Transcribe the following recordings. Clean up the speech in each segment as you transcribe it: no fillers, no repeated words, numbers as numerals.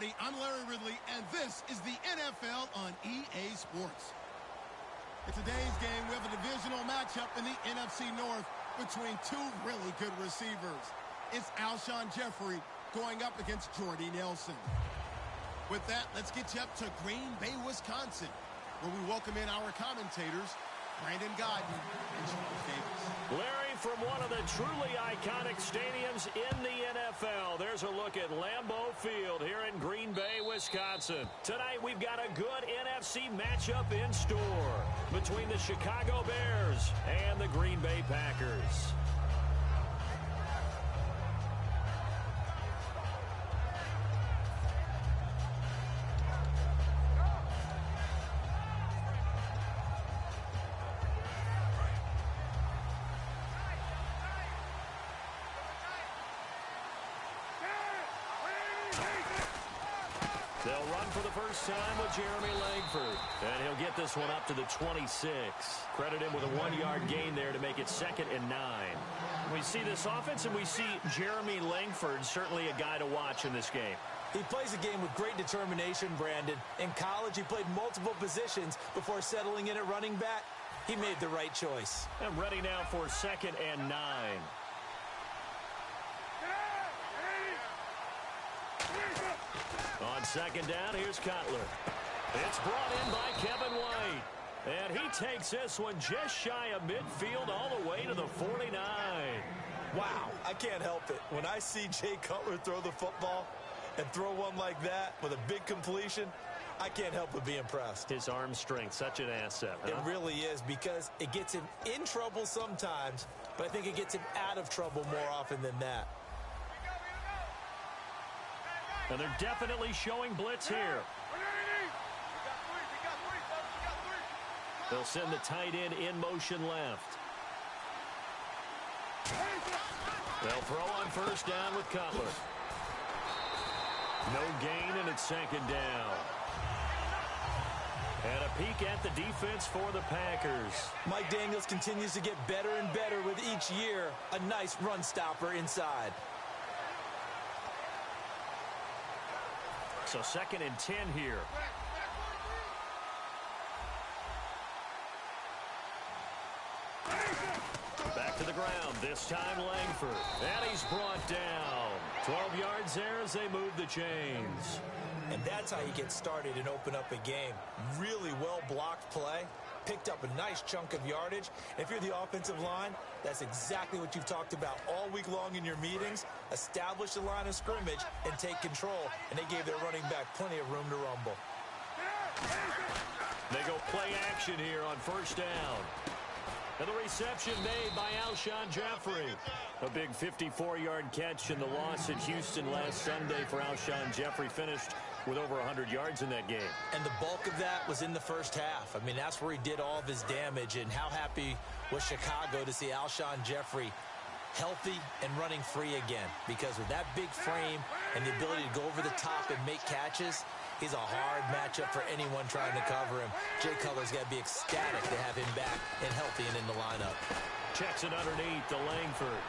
everybody. I'm Larry Ridley, and this is the NFL on EA Sports. In today's game, we have a divisional matchup in the NFC North between two really good receivers. It's Alshon Jeffrey going up against Jordy Nelson. With that, let's get you up to Green Bay, Wisconsin, where we welcome in our commentators, Brandon Godden and Charles Davis. Larry, from one of the truly iconic stadiums in the NFL, there's a look at Lambeau Field here in Green Bay, Wisconsin. Tonight, we've got a good NFC matchup in store between the Chicago Bears and the Green Bay Packers. They'll run for the first time with Jeremy Langford. And he'll get this one up to the 26. Credit him with a 1-yard gain there to make it 2nd and 9. We see this offense and we see Jeremy Langford, certainly a guy to watch in this game. He plays a game with great determination, Brandon. In college, he played multiple positions before settling in at running back. He made the right choice. And ready now for 2nd and 9. On 2nd down, here's Cutler. It's brought in by Kevin White. And he takes this one just shy of midfield all the way to the 49. Wow, I can't help it. When I see Jay Cutler throw the football and throw one like that with a big completion, I can't help but be impressed. His arm strength, such an asset. Huh? It really is, because it gets him in trouble sometimes, but I think it gets him out of trouble more often than that. And they're definitely showing blitz here. They'll send the tight end in motion left. They'll throw on first down with Cutler. No gain, and it's 2nd down. And a peek at the defense for the Packers. Mike Daniels continues to get better and better with each year. A nice run stopper inside. So 2nd and 10 here. Back to the ground, this time Langford. And he's brought down. 12 yards there as they move the chains. And that's how you get started and open up a game. Really well-blocked play. Picked up a nice chunk of yardage. And if you're the offensive line, that's exactly what you've talked about all week long in your meetings. Establish the line of scrimmage and take control. And they gave their running back plenty of room to rumble. They go play action here on first down. And the reception made by Alshon Jeffrey. A big 54-yard catch in the loss at Houston last Sunday for Alshon Jeffrey. Finished with over 100 yards in that game. And the bulk of that was in the first half. I mean, that's where he did all of his damage. And how happy was Chicago to see Alshon Jeffrey healthy and running free again. Because with that big frame and the ability to go over the top and make catches, he's a hard matchup for anyone trying to cover him. Jay Cutler's got to be ecstatic to have him back and healthy and in the lineup. Checks it underneath to Langford.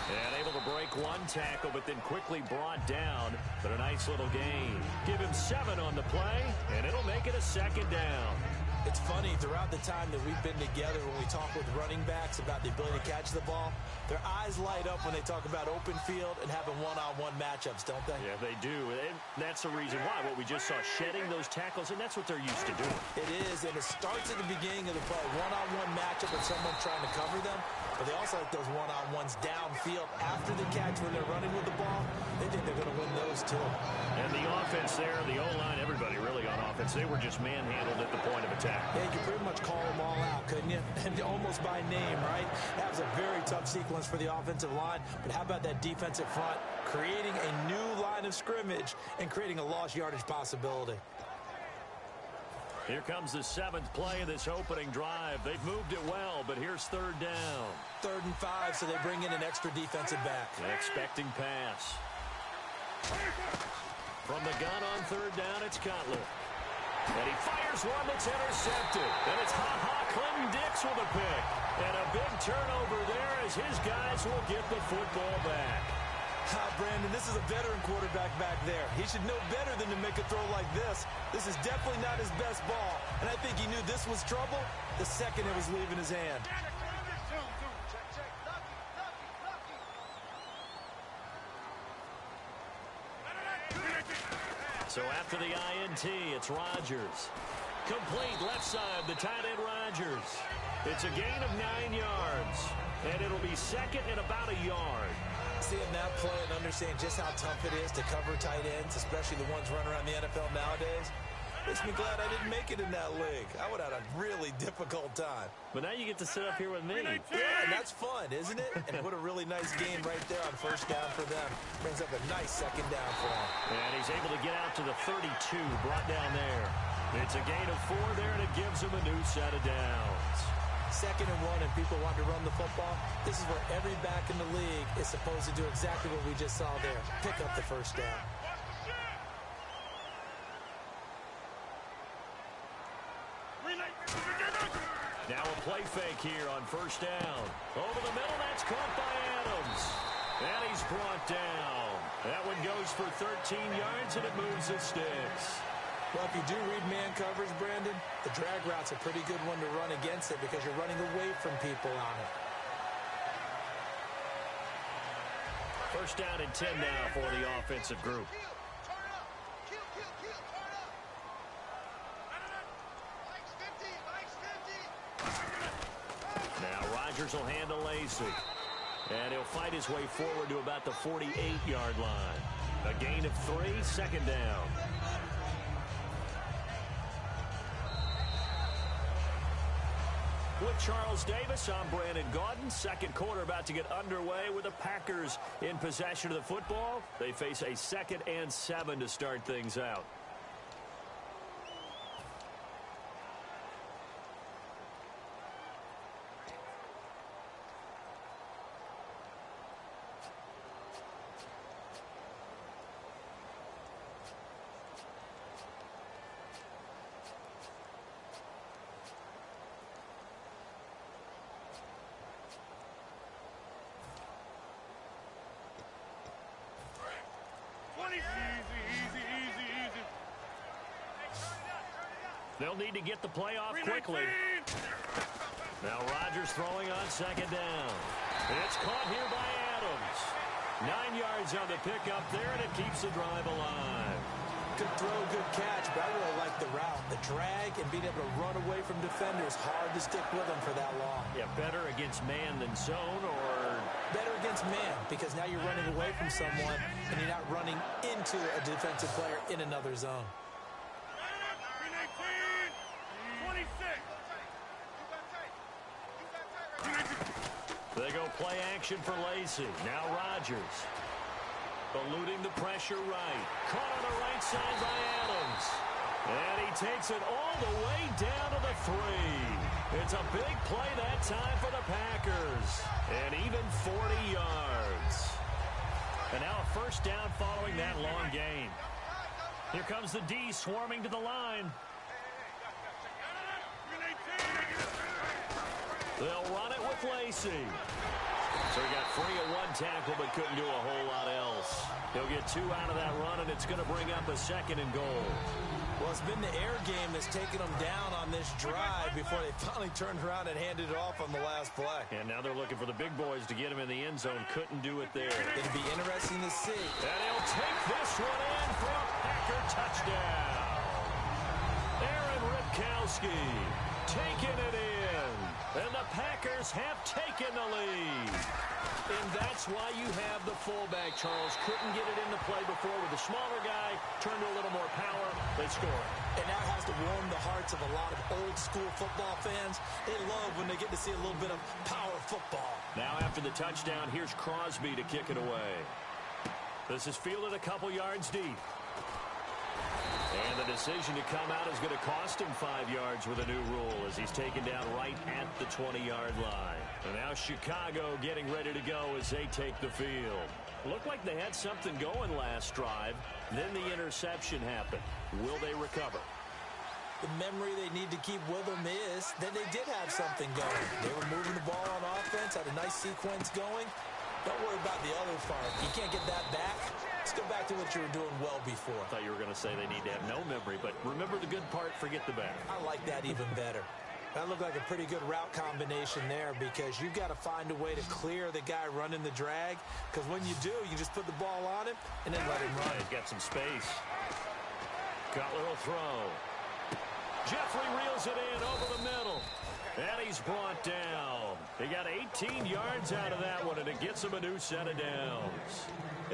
And able to break one tackle, but then quickly brought down. But a nice little gain. Give him 7 on the play, and it'll make it a 2nd down. It's funny, throughout the time that we've been together, when we talk with running backs about the ability to catch the ball, their eyes light up when they talk about open field and having one-on-one matchups, don't they? Yeah, they do. And that's the reason why. What we just saw, shedding those tackles, and that's what they're used to doing. It is, and it starts at the beginning of the play. One-on-one matchup with someone trying to cover them, but they also like those one-on-ones downfield after the catch when they're running with the ball. They think they're going to win those, too. And the offense there, the O-line, everybody really on offense, they were just manhandled at the point of attack. Yeah, you could pretty much call them all out, couldn't you? And almost by name, right? That was a very tough sequence for the offensive line. But how about that defensive front creating a new line of scrimmage and creating a lost yardage possibility? Here comes the 7th play of this opening drive. They've moved it well, but here's 3rd down. 3rd and 5, so they bring in an extra defensive back. An expecting pass. From the gun on 3rd down, it's Cutler. And he fires one that's intercepted. And it's Clinton Dix with a pick. And a big turnover there as his guys will get the football back. Brandon, this is a veteran quarterback back there. He should know better than to make a throw like this. This is definitely not his best ball, and I think he knew this was trouble the second it was leaving his hand. So after the INT, it's Rodgers. Complete left side, the tight end Rodgers. It's a gain of 9 yards, and it'll be second and about a yard. Seeing that play and understanding just how tough it is to cover tight ends, especially the ones running around the NFL nowadays, makes me glad I didn't make it in that league. I would have had a really difficult time. But now you get to sit up here with me. Yeah, and that's fun, isn't it? And what a really nice game right there on first down for them. Brings up a nice second down for them. And he's able to get out to the 32, brought down there. It's a gain of 4 there, and it gives him a new set of downs. 2nd and 1, and people want to run the football. This is where every back in the league is supposed to do exactly what we just saw there. Pick up the first down. Now a play fake here on first down. Over the middle, that's caught by Adams. And he's brought down. That one goes for 13 yards, and it moves the sticks. Well, if you do read man coverage, Brandon, the drag route's a pretty good one to run against it because you're running away from people on it. First down and 10 now for the offensive group. Now Rodgers will handle Lacey. And he'll fight his way forward to about the 48-yard line. A gain of 3, second down. With Charles Davis, I'm Brandon Gaudin. Second quarter about to get underway with the Packers in possession of the football. They face a 2nd and 7 to start things out. They'll need to get the play off quickly. Now Rodgers throwing on second down. It's caught here by Adams. 9 yards on the pickup there, and it keeps the drive alive. Good throw, good catch, but I really like the route. The drag and being able to run away from defenders, hard to stick with them for that long. Yeah, better against man than zone, or... Better against man, because now you're running away from someone, and you're not running into a defensive player in another zone. They go play action for Lacey. Now Rodgers. Eluding the pressure right. Caught on the right side by Adams. And he takes it all the way down to the 3. It's a big play that time for the Packers. And even 40 yards. And now a first down following that long gain. Here comes the D swarming to the line. They'll run it with Lacey. So he got free of 1 tackle but couldn't do a whole lot else. He'll get 2 out of that run, and it's going to bring up a 2nd and goal. Well, it's been the air game that's taken them down on this drive before they finally turned around and handed it off on the last play. And now they're looking for the big boys to get him in the end zone. Couldn't do it there. It'll be interesting to see. And he'll take this one in for a Packer touchdown. Aaron Ripkowski taking it in. And the Packers have taken the lead. And that's why you have the fullback, Charles. Couldn't get it into play before with the smaller guy. Turned to a little more power. They score. And that has to warm the hearts of a lot of old-school football fans. They love when they get to see a little bit of power football. Now after the touchdown, here's Crosby to kick it away. This is fielded a couple yards deep. And the decision to come out is going to cost him 5 yards with a new rule as he's taken down right at the 20-yard line. And now Chicago getting ready to go as they take the field. Looked like they had something going last drive. Then the interception happened. Will they recover? The memory they need to keep with them is that they did have something going. They were moving the ball on offense, had a nice sequence going. Don't worry about the other part. You can't get that back. Let's go back to what you were doing well before. I thought you were going to say they need to have no memory, but remember the good part, forget the bad. I like that even better. That looked like a pretty good route combination there because you've got to find a way to clear the guy running the drag, because when you do, you just put the ball on him and then let him run. He's got some space. Cutler will throw. Jeffrey reels it in over the middle. And he's brought down. He got 18 yards out of that one, and it gets him a new set of downs.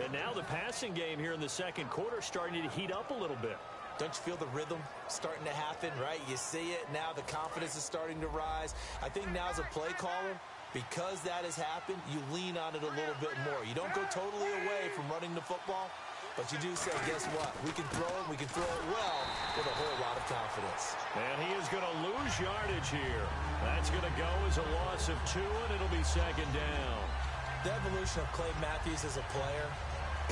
And now the passing game here in the second quarter starting to heat up a little bit. Don't you feel the rhythm starting to happen, right? You see it now. The confidence is starting to rise. I think now as a play caller, because that has happened, you lean on it a little bit more. You don't go totally away from running the football, but you do say, guess what? We can throw it. We can throw it well with a whole lot of confidence. And he is going to lose yardage here. That's going to go as a loss of 2, and it'll be second down. The evolution of Clay Matthews as a player,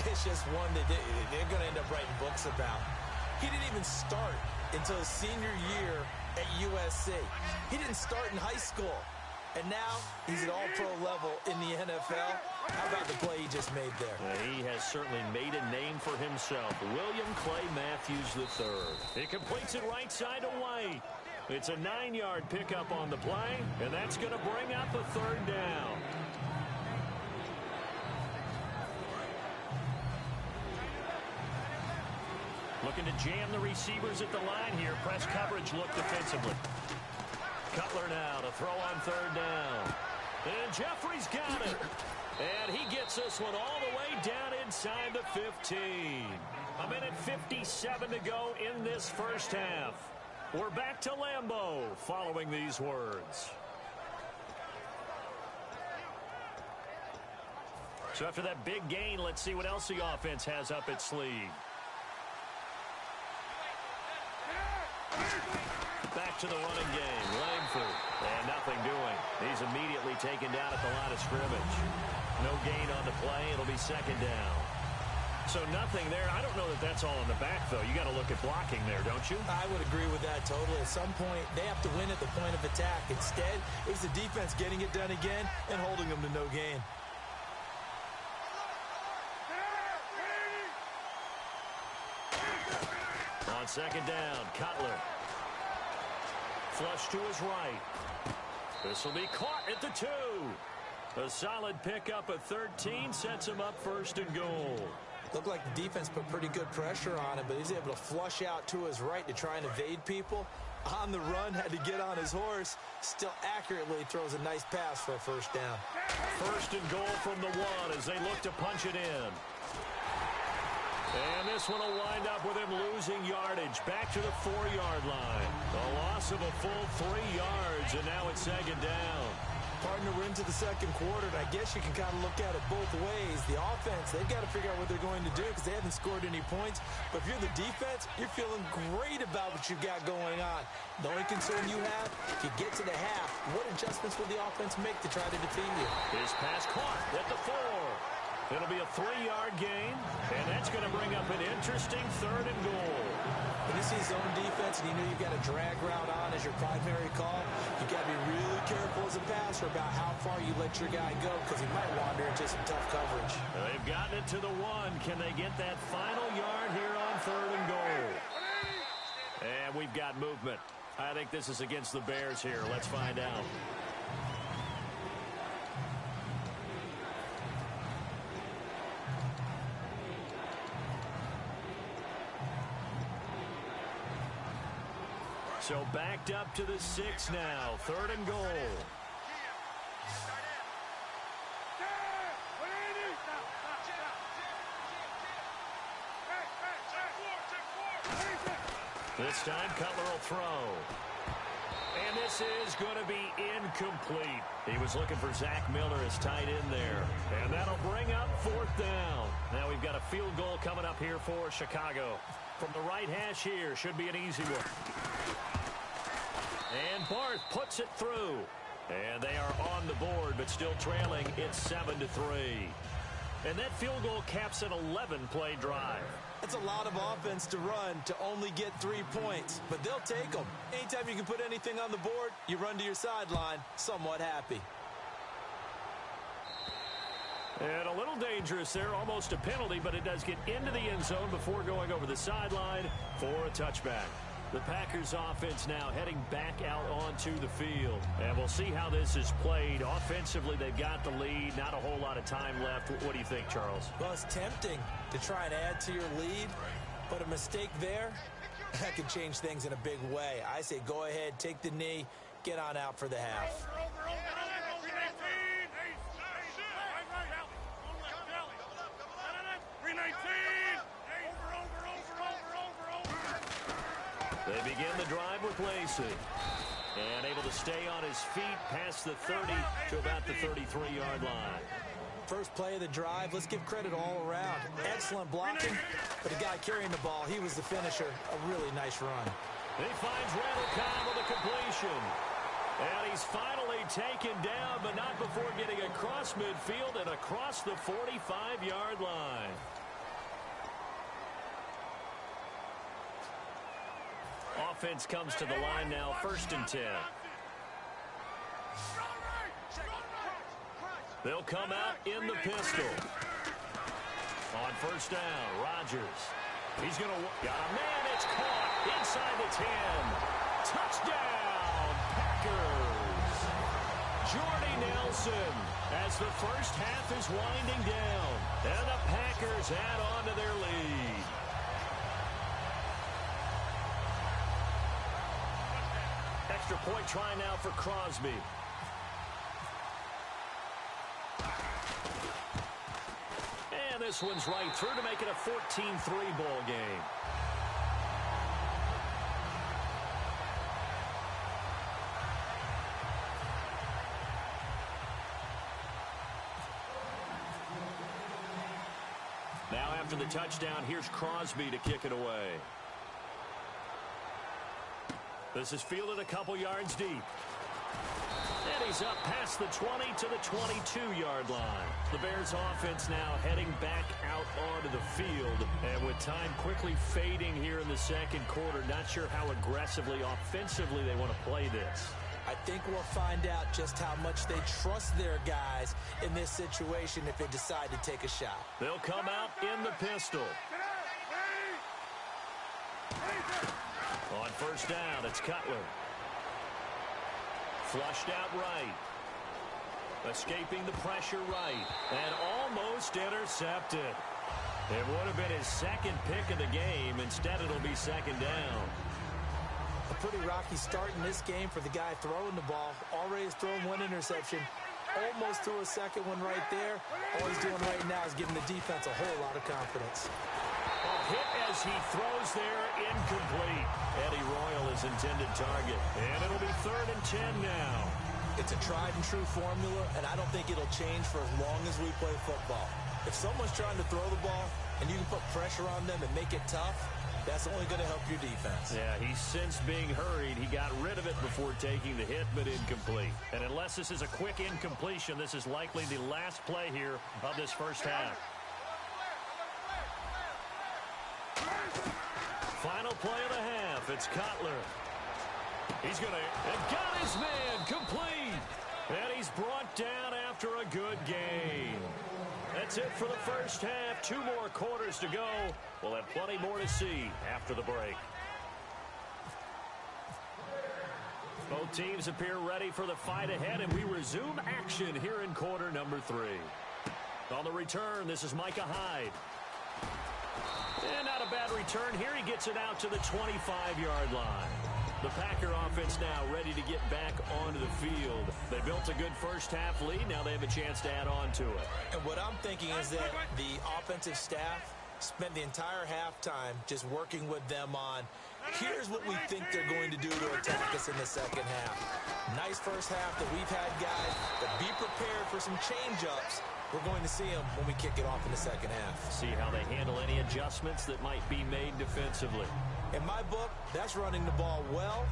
it's just one that they're going to end up writing books about. He didn't even start until his senior year at USC. He didn't start in high school. And now he's at all-pro level in the NFL. How about the play he just made there? He has certainly made a name for himself. William Clay Matthews III. He completes it right side to White. It's a 9-yard pickup on the play, and that's going to bring up a third down. Looking to jam the receivers at the line here. Press coverage look defensively. Cutler now to throw on third down. And Jeffrey's got it. And he gets this one all the way down inside the 15. A minute 57 to go in this first half. We're back to Lambeau following these words. So after that big gain, let's see what else the offense has up its sleeve. Back to the running game. Langford. And nothing doing. He's immediately taken down at the line of scrimmage. No gain on the play. It'll be second down. So nothing there. I don't know that that's all in the back, though. You got to look at blocking there, don't you? I would agree with that totally. At some point, they have to win at the point of attack. Instead, it was the defense getting it done again and holding them to no gain. On second down, Cutler. Flush to his right. This will be caught at the 2. A solid pickup of 13 sets him up first and goal. Looked like the defense put pretty good pressure on him, but he's able to flush out to his right to try and evade people. On the run, had to get on his horse. Still accurately throws a nice pass for a first down. First and goal from the 1 as they look to punch it in. And this one will wind up with him losing yardage back to the 4-yard line. A loss of a full 3 yards, and now it's second down. Partner, we're into the second quarter, and I guess you can kind of look at it both ways. The offense, they've got to figure out what they're going to do because they haven't scored any points. But if you're the defense, you're feeling great about what you've got going on. The only concern you have, if you get to the half, what adjustments will the offense make to try to defeat you? His pass caught at the 4. It'll be a 3-yard gain, and that's going to bring up an interesting third and goal. When you see zone defense and you know you've got a drag route on as your primary call, you've got to be really careful as a passer about how far you let your guy go because he might wander into some tough coverage. They've gotten it to the 1. Can they get that final yard here on third and goal? And we've got movement. I think this is against the Bears here. Let's find out. So backed up to the 6 now. Third and goal. This time Cutler will throw. And this is going to be incomplete. He was looking for Zach Miller as tight end there. And that'll bring up fourth down. Now we've got a field goal coming up here for Chicago. From the right hash here, should be an easy one. And Barth puts it through. And they are on the board, but still trailing. It's 7-3. And that field goal caps an 11-play drive. That's a lot of offense to run to only get 3 points, but they'll take them. Anytime you can put anything on the board, you run to your sideline somewhat happy. And a little dangerous there, almost a penalty, but it does get into the end zone before going over the sideline for a touchback. The Packers offense now heading back out onto the field. And we'll see how this is played. Offensively, they've got the lead. Not a whole lot of time left. What do you think, Charles? Well, it's tempting to try and add to your lead, but a mistake there, that could change things in a big way. I say go ahead, take the knee, get on out for the half. They begin the drive with Lacey. And able to stay on his feet past the 30 to about the 33-yard line. First play of the drive, let's give credit all around. Excellent blocking, but the guy carrying the ball, he was the finisher. A really nice run. He finds Randall Cobb with a completion. And he's finally taken down, but not before getting across midfield and across the 45-yard line. Offense comes to the line now, 1st and 10. They'll come out in the pistol. On 1st down, Rodgers. He's going to... Got a man, it's caught inside the 10. Touchdown, Packers. Jordy Nelson as the first half is winding down. And the Packers add on to their lead. Extra point try now for Crosby. And this one's right through to make it a 14-3 ball game. Now after the touchdown, here's Crosby to kick it away. This is fielded a couple yards deep. And he's up past the 20 to the 22-yard line. The Bears offense now heading back out onto the field. And with time quickly fading here in the second quarter, not sure how aggressively, offensively they want to play this. I think we'll find out just how much they trust their guys in this situation if they decide to take a shot. They'll come out in the pistol. On 1st down, it's Cutler. Flushed out right. Escaping the pressure right. And almost intercepted. It would have been his second pick of the game. Instead, it'll be 2nd down. A pretty rocky start in this game for the guy throwing the ball. Already has thrown one interception. Almost threw a second one right there. All he's doing right now is giving the defense a whole lot of confidence. A hit as he throws there, incomplete. Eddie Royal is intended target. And it'll be 3rd and 10 now. It's a tried and true formula, and I don't think it'll change for as long as we play football. If someone's trying to throw the ball and you can put pressure on them and make it tough, that's only going to help your defense. Yeah, he's since being hurried. He got rid of it before taking the hit, but incomplete. And unless this is a quick incompletion, this is likely the last play here of this first half. Final play of the half. It's Cutler. He's going to... And got his man complete. And he's brought down after a good game. That's it for the first half. 2 more quarters to go. We'll have plenty more to see after the break. Both teams appear ready for the fight ahead, and we resume action here in quarter number 3. On the return, this is Micah Hyde. And not a bad return here. He gets it out to the 25-yard line. The Packer offense now ready to get back onto the field. They built a good first half lead. Now they have a chance to add on to it. And what I'm thinking is that the offensive staff spent the entire halftime just working with them on, here's what we think they're going to do to attack us in the second half. Nice first half that we've had, guys, but be prepared for some change-ups. We're going to see them when we kick it off in the second half. See how they handle any adjustments that might be made defensively. In my book, that's running the ball well,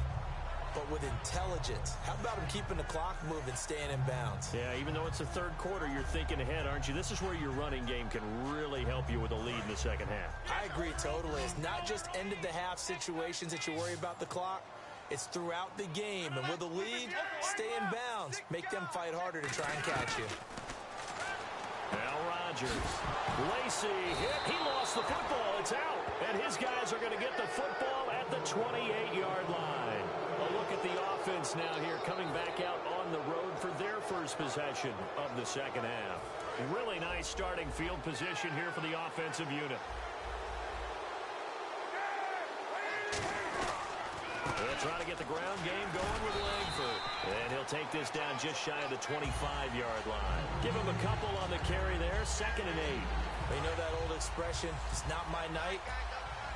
but with intelligence. How about them keeping the clock moving, staying in bounds? Yeah, even though it's the third quarter, you're thinking ahead, aren't you? This is where your running game can really help you with a lead in the second half. I agree totally. It's not just end-of-the-half situations that you worry about the clock. It's throughout the game. And with a lead, stay in bounds. Make them fight harder to try and catch you. Now Rodgers. Lacy hit. He lost the football. It's out. And his guys are going to get the football at the 28-yard line. A look at the offense now here, coming back out on the road for their first possession of the second half. Really nice starting field position here for the offensive unit. They'll try to get the ground game going with Langford. And he'll take this down just shy of the 25-yard line. Give him a couple on the carry there, 2nd and 8. You know that old expression, it's not my night?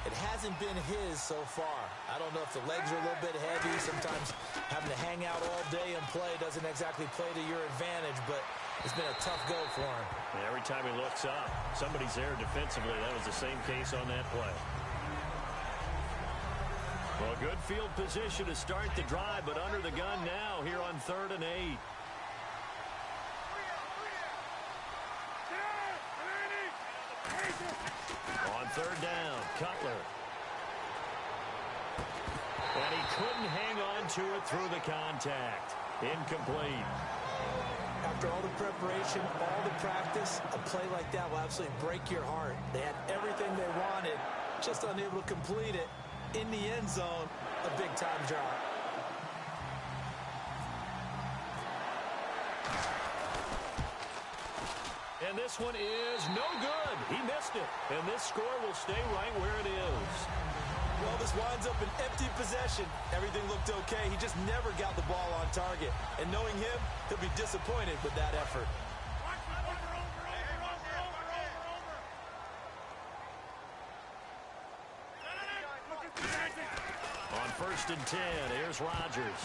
It hasn't been his so far. I don't know if the legs are a little bit heavy. Sometimes having to hang out all day and play doesn't exactly play to your advantage, but it's been a tough go for him. And every time he looks up, somebody's there defensively. That was the same case on that play. Well, good field position to start the drive, but under the gun now here on 3rd and 8. On 3rd down, Cutler. And he couldn't hang on to it through the contact. Incomplete. After all the preparation, all the practice, a play like that will absolutely break your heart. They had everything they wanted, just unable to complete it. In the end zone, a big-time drop. And this one is no good. He missed it. And this score will stay right where it is. Well, this winds up an empty possession. Everything looked okay. He just never got the ball on target. And knowing him, he'll be disappointed with that effort. On 1st and 10, here's Rodgers.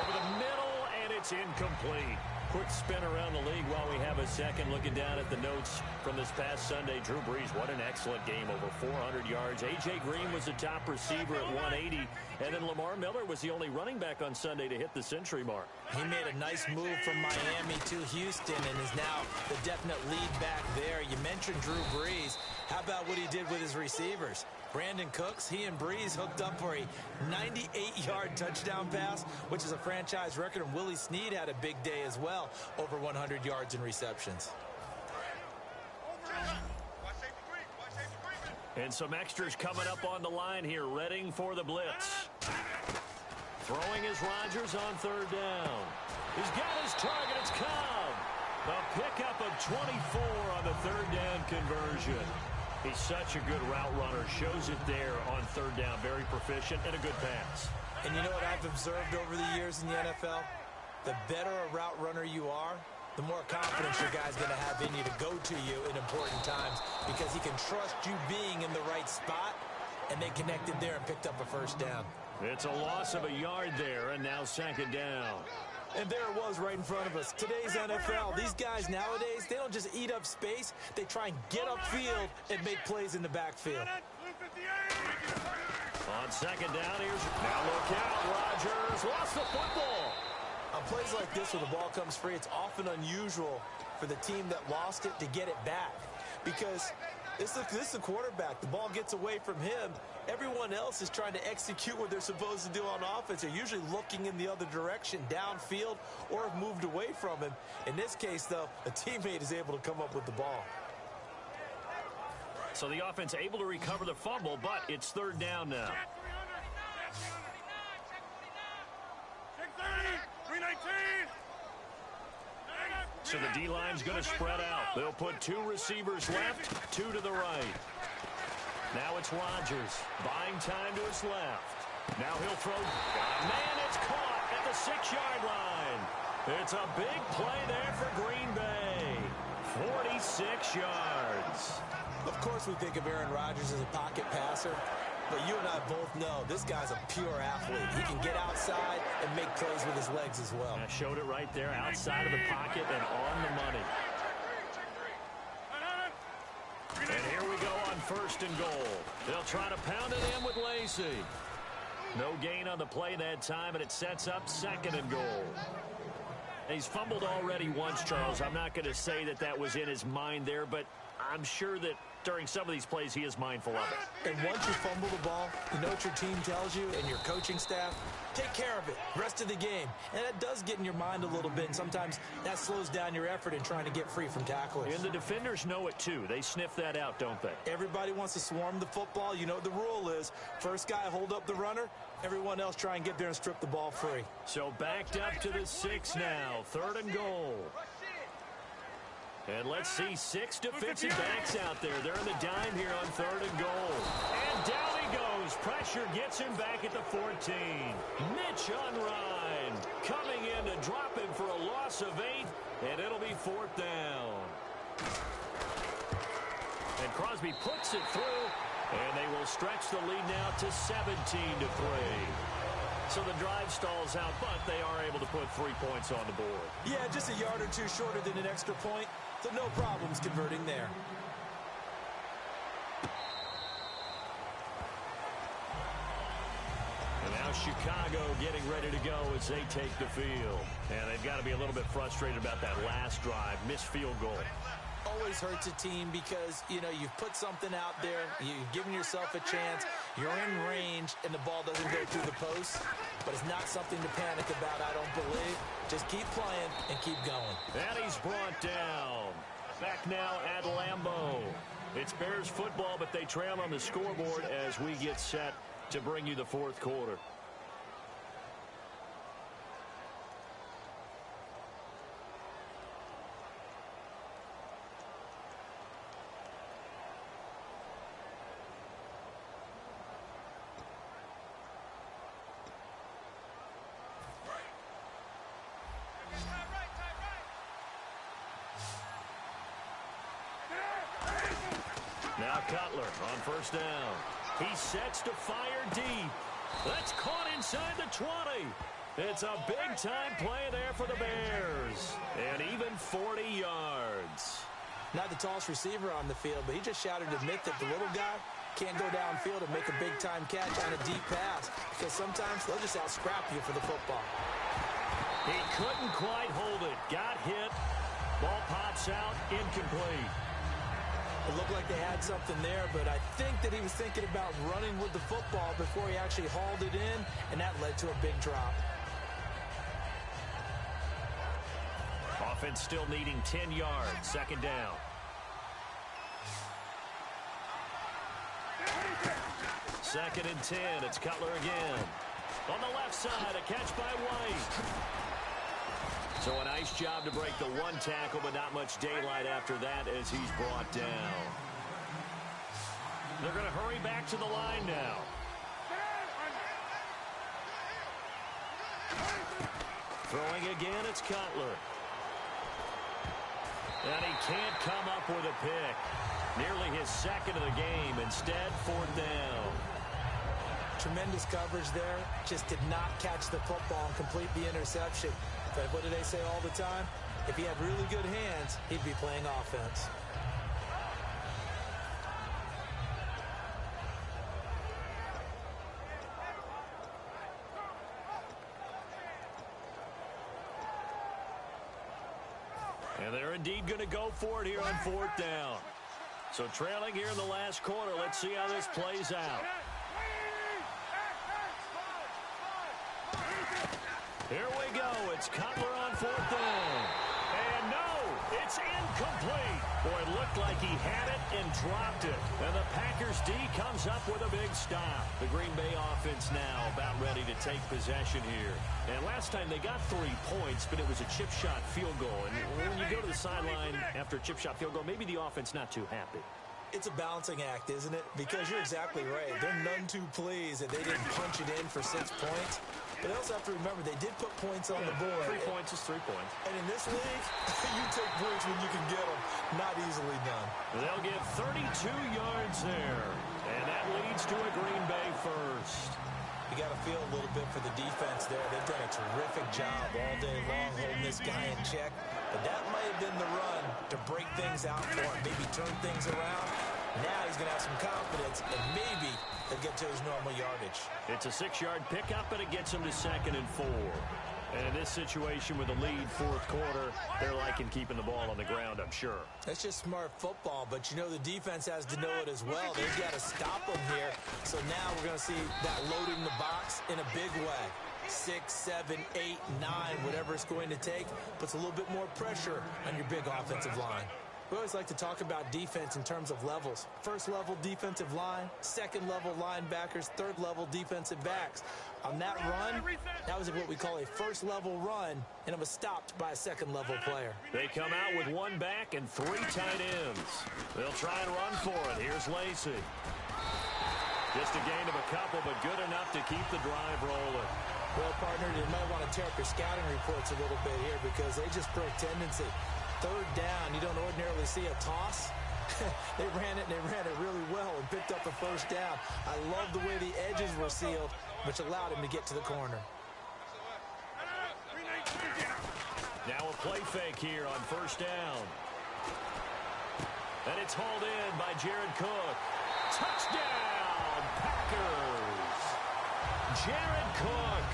Over the middle, and it's incomplete. Quick spin around the league while we have a second. Looking down at the notes from this past Sunday, Drew Brees, what an excellent game, over 400 yards. A.J. Green was the top receiver at 180, and then Lamar Miller was the only running back on Sunday to hit the century mark. He made a nice move from Miami to Houston and is now the definite lead back there. You mentioned Drew Brees. How about what he did with his receivers? Brandon Cooks, he and Brees hooked up for a 98-yard touchdown pass, which is a franchise record, and Willie Snead had a big day as well, over 100 yards in receptions. And some extras coming up on the line here, readying for the blitz. Throwing is Rodgers on 3rd down. He's got his target, it's Cobb. A pickup of 24 on the 3rd down conversion. He's such a good route runner. Shows it there on 3rd down. Very proficient and a good pass. And you know what I've observed over the years in the NFL? The better a route runner you are, the more confidence your guy's going to have in you to go to you in important times, because he can trust you being in the right spot, and they connected there and picked up a 1st down. It's a loss of a yard there, and now 2nd down. And there it was right in front of us. Today's NFL, these guys nowadays, they don't just eat up space. They try and get upfield and make plays in the backfield. On 2nd down, here's... Now look out, Rodgers lost the football. On plays like this where the ball comes free, it's often unusual for the team that lost it to get it back. Because this is the quarterback. The ball gets away from him. Everyone else is trying to execute what they're supposed to do on offense. They're usually looking in the other direction, downfield, or have moved away from him. In this case, though, a teammate is able to come up with the ball. So the offense able to recover the fumble, but it's 3rd down now. So the D-line's going to spread out. They'll put 2 receivers left, 2 to the right. Now it's Rodgers, buying time to his left. Now he'll throw. Man, it's caught at the 6-yard line. It's a big play there for Green Bay. 46 yards. Of course we think of Aaron Rodgers as a pocket passer, but you and I both know this guy's a pure athlete. He can get outside and make plays with his legs as well. I showed it right there, outside of the pocket and on the money. And here we go on 1st and goal. They'll try to pound it in with Lacy. No gain on the play that time, and it sets up 2nd and goal. He's fumbled already once, Charles. I'm not going to say that was in his mind there, but I'm sure that during some of these plays he is mindful of it. And once you fumble the ball, you know what your team tells you and your coaching staff? Take care of it. Rest of the game. And that does get in your mind a little bit, and sometimes that slows down your effort in trying to get free from tacklers. And the defenders know it too. They sniff that out, don't they? Everybody wants to swarm the football. You know what the rule is. First guy hold up the runner. Everyone else try and get there and strip the ball free. So backed up to the 6 now. 3rd and goal. And let's see 6 defensive backs out there. They're in the dime here on 3rd and goal. And down he goes. Pressure gets him back at the 14. Mitch on Ryan. Coming in to drop him for a loss of 8. And it'll be 4th down. And Crosby puts it through. And they will stretch the lead now to 17-3. So the drive stalls out, but they are able to put 3 points on the board. Yeah, just a yard or two shorter than an extra point. So no problems converting there. And now Chicago getting ready to go as they take the field. And they've got to be a little bit frustrated about that last drive. Missed field goal. Always hurts a team because, you know, you've put something out there, you've given yourself a chance, you're in range, and the ball doesn't go through the post. But it's not something to panic about, I don't believe. Just keep playing and keep going. And he's brought down. Back now at Lambeau. It's Bears football, but they trail on the scoreboard as we get set to bring you the 4th quarter. Now Cutler on 1st down. He sets to fire deep. That's caught inside the 20. It's a big-time play there for the Bears. And even 40 yards. Not the tallest receiver on the field, but he just shouted to admit that the little guy can't go downfield and make a big-time catch on a deep pass. Because sometimes they'll just out-scrap you for the football. He couldn't quite hold it. Got hit. Ball pops out. Incomplete. It looked like they had something there, but I think that he was thinking about running with the football before he actually hauled it in, and that led to a big drop. Offense still needing 10 yards. 2nd down. Second and 10. It's Cutler again. On the left side, a catch by White. So a nice job to break the 1 tackle, but not much daylight after that as he's brought down. They're going to hurry back to the line now. Throwing again, it's Cutler. And he can't come up with a pick. Nearly his 2nd of the game. Instead, 4th down. Tremendous coverage there. Just did not catch the football and complete the interception. But what do they say all the time? If he had really good hands, he'd be playing offense. And they're indeed going to go for it here on 4th down. So trailing here in the last quarter. Let's see how this plays out. Here we go. It's Cutler on 4th down. And no, it's incomplete. Boy, it looked like he had it and dropped it. And the Packers D comes up with a big stop. The Green Bay offense now about ready to take possession here. And last time they got 3 points, but it was a chip shot field goal. And when you go to the sideline after a chip shot field goal, maybe the offense not too happy. It's a balancing act, isn't it? Because you're exactly right. They're none too pleased that they didn't punch it in for 6 points. But they also have to remember they did put points on the board. 3 points is 3 points. And in this league, you take points when you can get them. Not easily done. They'll get 32 yards there. And that leads to a Green Bay first. You got to feel a little bit for the defense there. They've done a terrific job all day long holding this guy in check. But that might have been the run to break things out for him, maybe turn things around. Now he's going to have some confidence, and maybe he'll get to his normal yardage. It's a 6-yard pickup, and it gets him to 2nd and 4. And in this situation with a lead fourth quarter, they're liking keeping the ball on the ground, I'm sure. That's just smart football, but you know the defense has to know it as well. They've got to stop them here. So now we're going to see that loading the box in a big way. 6, 7, 8, 9, whatever it's going to take, puts a little bit more pressure on your big offensive line. We always like to talk about defense in terms of levels. First level defensive line, second level linebackers, third level defensive backs. On that run, that was what we call a first level run, and it was stopped by a second level player. They come out with one back and 3 tight ends. They'll try and run for it. Here's Lacey. Just a gain of a couple, but good enough to keep the drive rolling. Well, partner, you might want to tear up your scouting reports a little bit here because they just broke tendency. Third down, you don't ordinarily see a toss. They ran it, and they ran it really well and picked up the first down. I love the way the edges were sealed, which allowed him to get to the corner. Now a play fake here on first down. And it's hauled in by Jared Cook. Touchdown, Packers! Jared Cook,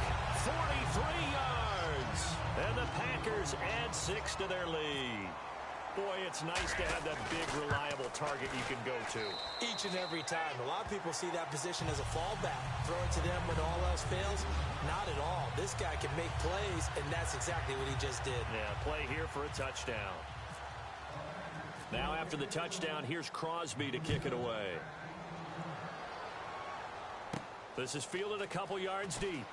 43 yards. And the Packers add 6 to their lead. Boy, it's nice to have that big, reliable target you can go to. Each and every time. A lot of people see that position as a fallback. Throw it to them when all else fails. Not at all. This guy can make plays, and that's exactly what he just did. Yeah, play here for a touchdown. Now after the touchdown, here's Crosby to kick it away. This is fielded a couple yards deep.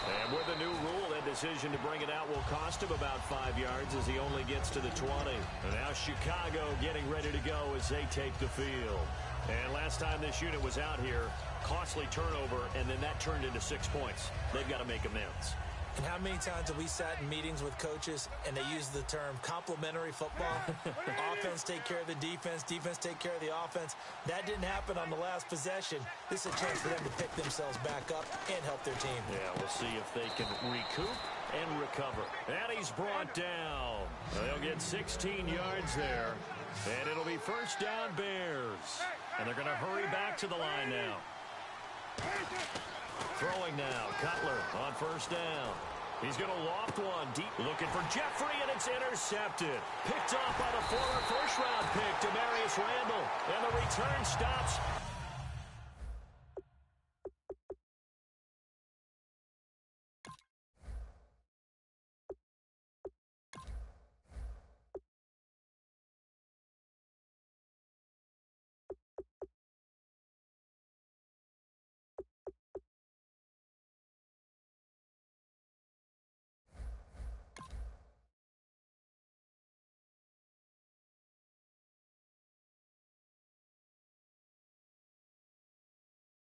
And with the new rule, that decision to bring it out will cost him about 5 yards as he only gets to the 20. And now Chicago getting ready to go as they take the field. And last time this unit was out here, costly turnover, and then that turned into 6 points. They've got to make amends. And how many times have we sat in meetings with coaches and they use the term complementary football? Offense take care of the defense, defense take care of the offense. That didn't happen on the last possession. This is a chance for them to pick themselves back up and help their team. Yeah, we'll see if they can recoup and recover. And he's brought down. They'll get 16 yards there. And it'll be first down Bears. And they're going to hurry back to the line now. Throwing now, Cutler on first down. He's going to loft one deep, looking for Jeffrey, and it's intercepted. Picked off by the former first-round pick, Demarius Randall. And the return stops